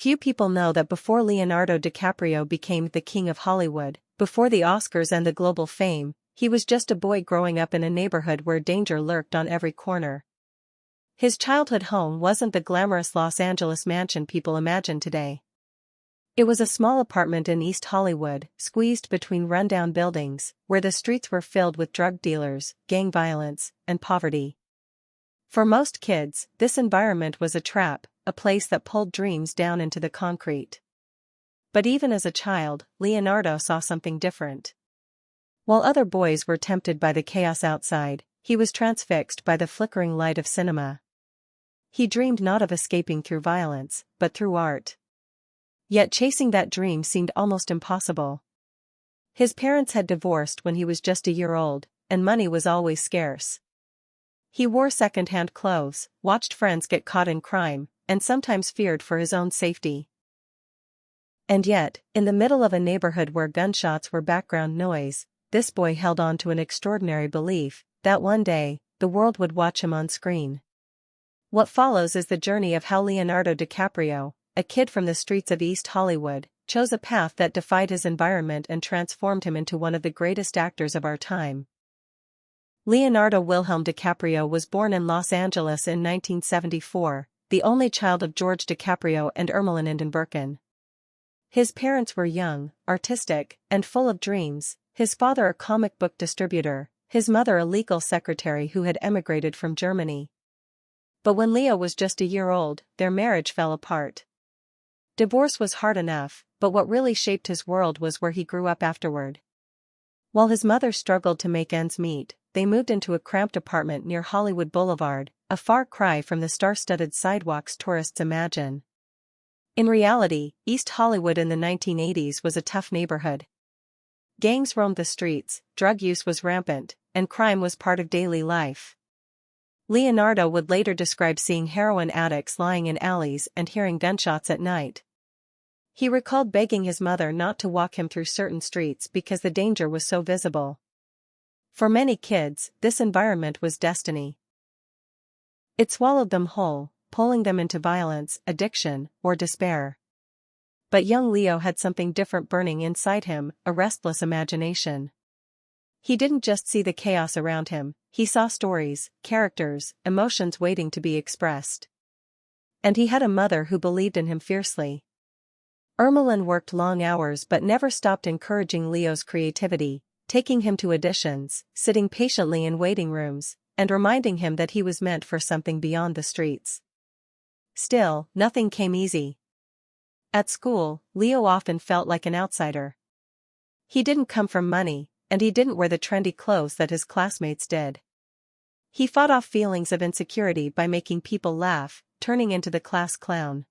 Few people know that before Leonardo DiCaprio became the king of Hollywood, before the Oscars and the global fame, he was just a boy growing up in a neighborhood where danger lurked on every corner. His childhood home wasn't the glamorous Los Angeles mansion people imagine today. It was a small apartment in East Hollywood, squeezed between rundown buildings, where the streets were filled with drug dealers, gang violence, and poverty. For most kids, this environment was a trap, a place that pulled dreams down into the concrete. But even as a child, Leonardo saw something different. While other boys were tempted by the chaos outside, he was transfixed by the flickering light of cinema. He dreamed not of escaping through violence, but through art. Yet chasing that dream seemed almost impossible. His parents had divorced when he was just a year old, and money was always scarce. He wore second-hand clothes, watched friends get caught in crime, and sometimes feared for his own safety. And yet, in the middle of a neighborhood where gunshots were background noise, this boy held on to an extraordinary belief that one day, the world would watch him on screen. What follows is the journey of how Leonardo DiCaprio, a kid from the streets of East Hollywood, chose a path that defied his environment and transformed him into one of the greatest actors of our time. Leonardo Wilhelm DiCaprio was born in Los Angeles in 1974, the only child of George DiCaprio and Ermeline Birkin. His parents were young, artistic, and full of dreams, his father a comic book distributor, his mother a legal secretary who had emigrated from Germany. But when Leo was just a year old, their marriage fell apart. Divorce was hard enough, but what really shaped his world was where he grew up afterward. While his mother struggled to make ends meet, they moved into a cramped apartment near Hollywood Boulevard, a far cry from the star-studded sidewalks tourists imagine. In reality, East Hollywood in the 1980s was a tough neighborhood. Gangs roamed the streets, drug use was rampant, and crime was part of daily life. Leonardo would later describe seeing heroin addicts lying in alleys and hearing gunshots at night. He recalled begging his mother not to walk him through certain streets because the danger was so visible. For many kids, this environment was destiny. It swallowed them whole, pulling them into violence, addiction, or despair. But young Leo had something different burning inside him, a restless imagination. He didn't just see the chaos around him, he saw stories, characters, emotions waiting to be expressed. And he had a mother who believed in him fiercely. Ermeline worked long hours but never stopped encouraging Leo's creativity, taking him to auditions, sitting patiently in waiting rooms, and reminding him that he was meant for something beyond the streets. Still, nothing came easy. At school, Leo often felt like an outsider. He didn't come from money, and he didn't wear the trendy clothes that his classmates did. He fought off feelings of insecurity by making people laugh, turning into the class clown.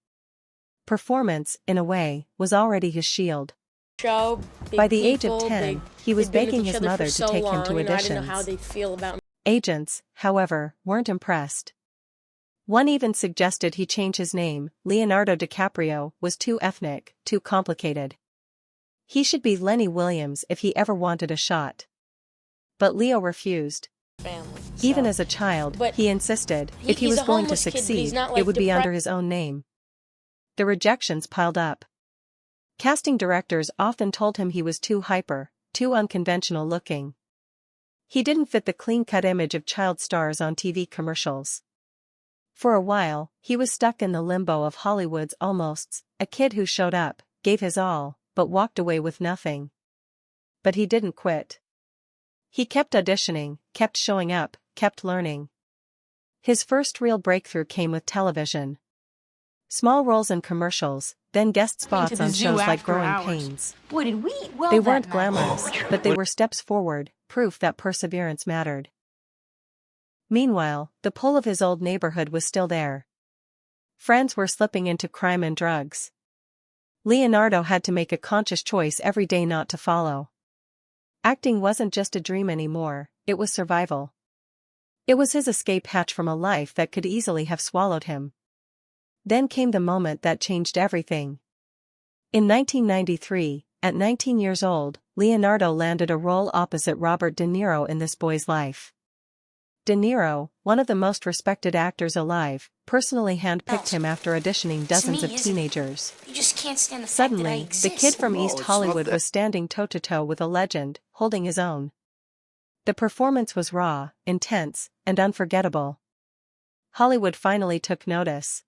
Performance, in a way, was already his shield. By the age of 10, he was begging his mother to take him to auditions. Agents, however, weren't impressed. One even suggested he change his name. Leonardo DiCaprio was too ethnic, too complicated. He should be Lenny Williams if he ever wanted a shot. But Leo refused. Even as a child, he insisted, if he was going to succeed, it would be under his own name. The rejections piled up. Casting directors often told him he was too hyper, too unconventional looking. He didn't fit the clean-cut image of child stars on TV commercials. For a while, he was stuck in the limbo of Hollywood's almosts, a kid who showed up, gave his all, but walked away with nothing. But he didn't quit. He kept auditioning, kept showing up, kept learning. His first real breakthrough came with television. Small roles in commercials, then guest spots on shows like Growing Pains. Boy, did we eat well They that weren't night. glamorous, but they were steps forward, proof that perseverance mattered. Meanwhile, the pull of his old neighborhood was still there. Friends were slipping into crime and drugs. Leonardo had to make a conscious choice every day not to follow. Acting wasn't just a dream anymore, it was survival. It was his escape hatch from a life that could easily have swallowed him. Then came the moment that changed everything. In 1993, at 19 years old, Leonardo landed a role opposite Robert De Niro in This Boy's Life. De Niro, one of the most respected actors alive, personally handpicked him after auditioning dozens of teenagers. You just can't stand the fact that I Suddenly, the exist. kid from No, East it's Hollywood not that. was standing toe-to-toe with a legend, holding his own. The performance was raw, intense, and unforgettable. Hollywood finally took notice.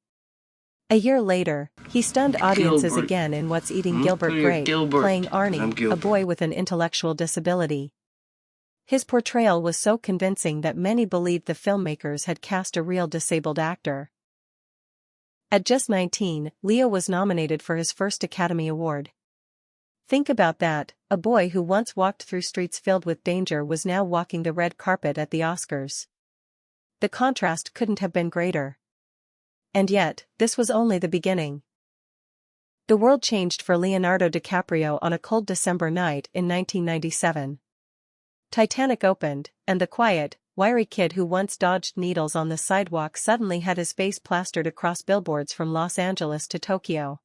A year later, he stunned audiences Gilbert. again in What's Eating Oh, Gilbert you're Grape, Gilbert. playing I'm Arnie, a Gilbert. boy with an intellectual disability. His portrayal was so convincing that many believed the filmmakers had cast a real disabled actor. At just 19, Leo was nominated for his first Academy Award. Think about that, a boy who once walked through streets filled with danger was now walking the red carpet at the Oscars. The contrast couldn't have been greater. And yet, this was only the beginning. The world changed for Leonardo DiCaprio on a cold December night in 1997. Titanic opened, and the quiet, wiry kid who once dodged needles on the sidewalk suddenly had his face plastered across billboards from Los Angeles to Tokyo.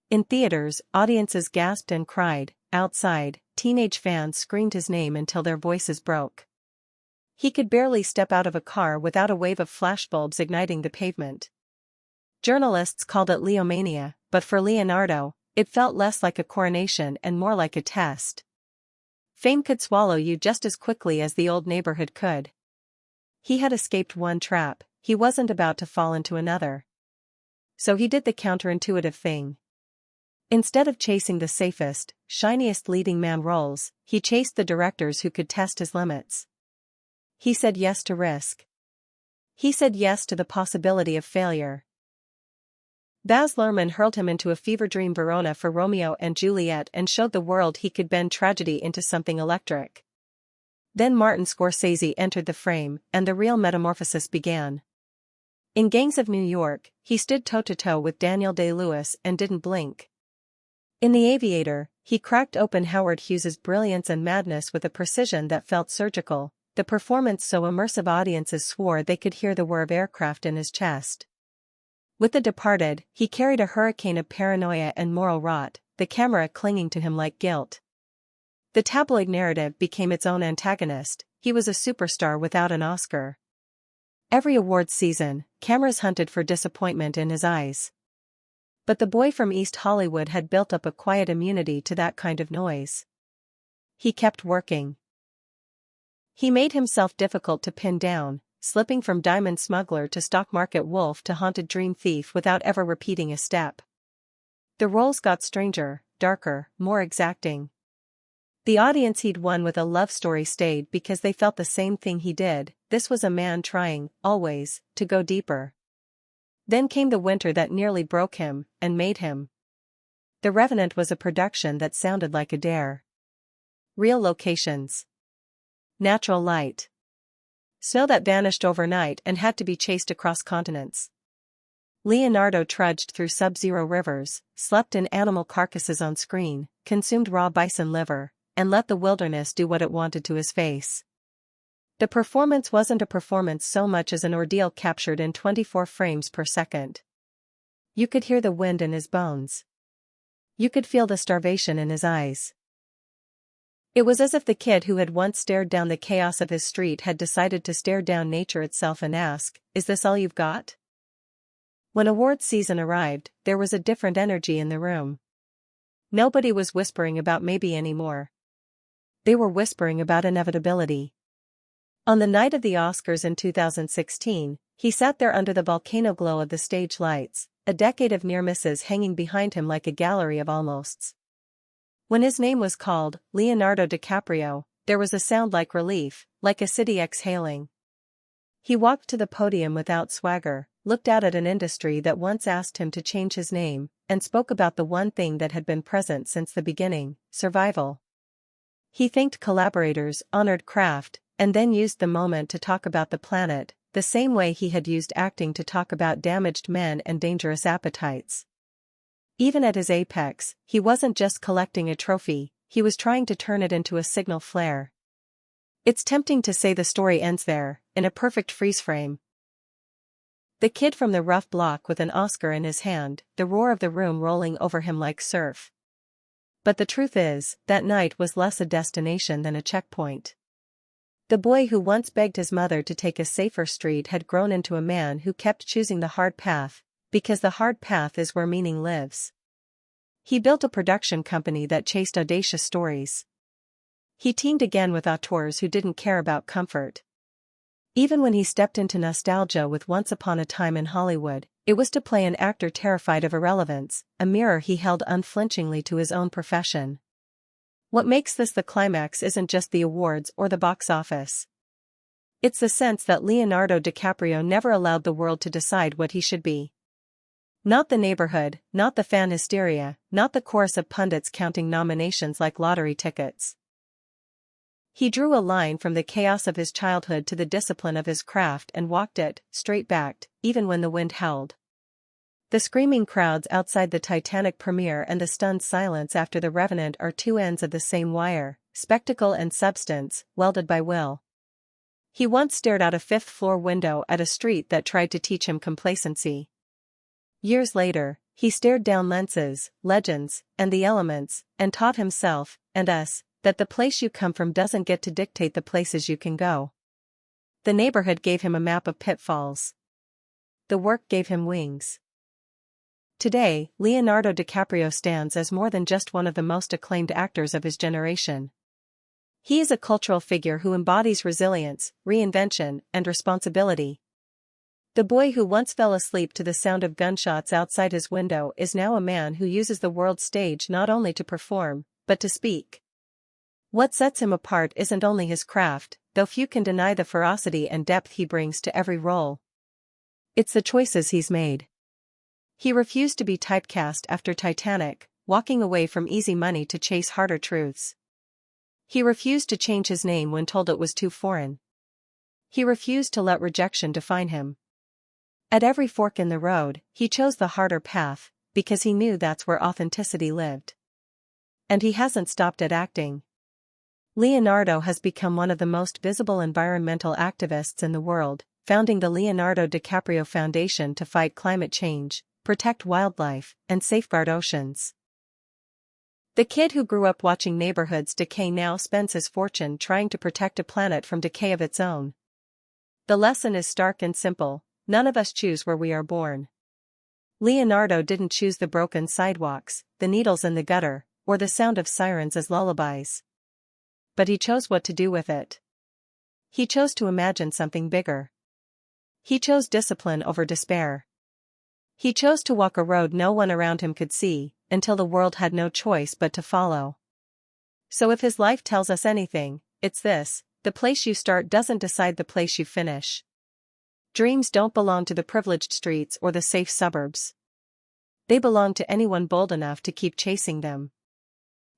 In theaters, audiences gasped and cried. Outside, teenage fans screamed his name until their voices broke. He could barely step out of a car without a wave of flashbulbs igniting the pavement. Journalists called it Leomania, but for Leonardo, it felt less like a coronation and more like a test. Fame could swallow you just as quickly as the old neighborhood could. He had escaped one trap, he wasn't about to fall into another. So he did the counterintuitive thing. Instead of chasing the safest, shiniest leading man roles, he chased the directors who could test his limits. He said yes to risk. He said yes to the possibility of failure. Baz Luhrmann hurled him into a fever dream Verona for Romeo and Juliet and showed the world he could bend tragedy into something electric. Then Martin Scorsese entered the frame, and the real metamorphosis began. In Gangs of New York, he stood toe-to-toe with Daniel Day-Lewis and didn't blink. In The Aviator, he cracked open Howard Hughes's brilliance and madness with a precision that felt surgical, the performance so immersive audiences swore they could hear the whir of aircraft in his chest. With The Departed, he carried a hurricane of paranoia and moral rot, the camera clinging to him like guilt. The tabloid narrative became its own antagonist, he was a superstar without an Oscar. Every awards season, cameras hunted for disappointment in his eyes. But the boy from East Hollywood had built up a quiet immunity to that kind of noise. He kept working. He made himself difficult to pin down, slipping from diamond smuggler to stock market wolf to haunted dream thief without ever repeating a step. The roles got stranger, darker, more exacting. The audience he'd won with a love story stayed because they felt the same thing he did. This was a man trying, always, to go deeper. Then came the winter that nearly broke him, and made him. The Revenant was a production that sounded like a dare. Real locations. Natural light. Snow that vanished overnight and had to be chased across continents. Leonardo trudged through sub-zero rivers, slept in animal carcasses on screen, consumed raw bison liver, and let the wilderness do what it wanted to his face. The performance wasn't a performance so much as an ordeal captured in 24 frames per second. You could hear the wind in his bones. You could feel the starvation in his eyes. It was as if the kid who had once stared down the chaos of his street had decided to stare down nature itself and ask, "Is this all you've got?" When awards season arrived, there was a different energy in the room. Nobody was whispering about maybe anymore. They were whispering about inevitability. On the night of the Oscars in 2016, he sat there under the volcano glow of the stage lights, a decade of near misses hanging behind him like a gallery of almosts. When his name was called, Leonardo DiCaprio, there was a sound like relief, like a city exhaling. He walked to the podium without swagger, looked out at an industry that once asked him to change his name, and spoke about the one thing that had been present since the beginning, survival. He thanked collaborators, honored craft, and then used the moment to talk about the planet, the same way he had used acting to talk about damaged men and dangerous appetites. Even at his apex, he wasn't just collecting a trophy, he was trying to turn it into a signal flare. It's tempting to say the story ends there, in a perfect freeze frame. The kid from the rough block with an Oscar in his hand, the roar of the room rolling over him like surf. But the truth is, that night was less a destination than a checkpoint. The boy who once begged his mother to take a safer street had grown into a man who kept choosing the hard path, because the hard path is where meaning lives. He built a production company that chased audacious stories. He teamed again with auteurs who didn't care about comfort. Even when he stepped into nostalgia with Once Upon a Time in Hollywood, it was to play an actor terrified of irrelevance, a mirror he held unflinchingly to his own profession. What makes this the climax isn't just the awards or the box office. It's the sense that Leonardo DiCaprio never allowed the world to decide what he should be. Not the neighborhood, not the fan hysteria, not the chorus of pundits counting nominations like lottery tickets. He drew a line from the chaos of his childhood to the discipline of his craft and walked it, straight-backed, even when the wind howled. The screaming crowds outside the Titanic premiere and the stunned silence after The Revenant are two ends of the same wire, spectacle and substance, welded by will. He once stared out a fifth-floor window at a street that tried to teach him complacency. Years later, he stared down lenses, legends, and the elements, and taught himself, and us, that the place you come from doesn't get to dictate the places you can go. The neighborhood gave him a map of pitfalls. The work gave him wings. Today, Leonardo DiCaprio stands as more than just one of the most acclaimed actors of his generation. He is a cultural figure who embodies resilience, reinvention, and responsibility. The boy who once fell asleep to the sound of gunshots outside his window is now a man who uses the world stage not only to perform, but to speak. What sets him apart isn't only his craft, though few can deny the ferocity and depth he brings to every role. It's the choices he's made. He refused to be typecast after Titanic, walking away from easy money to chase harder truths. He refused to change his name when told it was too foreign. He refused to let rejection define him. At every fork in the road, he chose the harder path, because he knew that's where authenticity lived. And he hasn't stopped at acting. Leonardo has become one of the most visible environmental activists in the world, founding the Leonardo DiCaprio Foundation to fight climate change, protect wildlife, and safeguard oceans. The kid who grew up watching neighborhoods decay now spends his fortune trying to protect a planet from decay of its own. The lesson is stark and simple: none of us choose where we are born. Leonardo didn't choose the broken sidewalks, the needles in the gutter, or the sound of sirens as lullabies. But he chose what to do with it. He chose to imagine something bigger. He chose discipline over despair. He chose to walk a road no one around him could see, until the world had no choice but to follow. So if his life tells us anything, it's this: the place you start doesn't decide the place you finish. Dreams don't belong to the privileged streets or the safe suburbs. They belong to anyone bold enough to keep chasing them.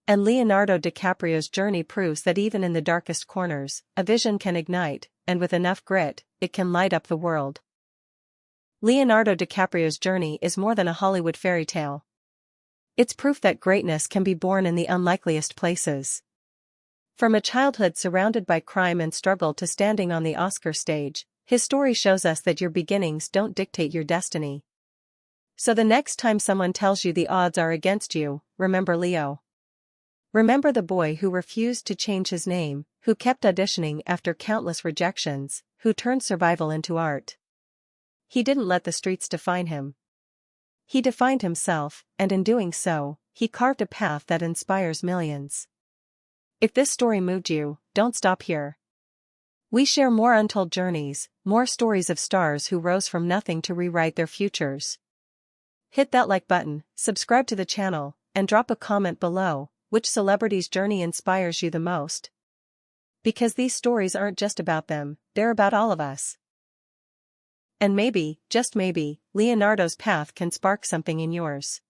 And Leonardo DiCaprio's journey proves that even in the darkest corners, a vision can ignite, and with enough grit, it can light up the world. Leonardo DiCaprio's journey is more than a Hollywood fairy tale. It's proof that greatness can be born in the unlikeliest places. From a childhood surrounded by crime and struggle to standing on the Oscar stage, his story shows us that your beginnings don't dictate your destiny. So the next time someone tells you the odds are against you, remember Leo. Remember the boy who refused to change his name, who kept auditioning after countless rejections, who turned survival into art. He didn't let the streets define him. He defined himself, and in doing so, he carved a path that inspires millions. If this story moved you, don't stop here. We share more untold journeys, more stories of stars who rose from nothing to rewrite their futures. Hit that like button, subscribe to the channel, and drop a comment below: which celebrity's journey inspires you the most? Because these stories aren't just about them, they're about all of us. And maybe, just maybe, Leonardo's path can spark something in yours.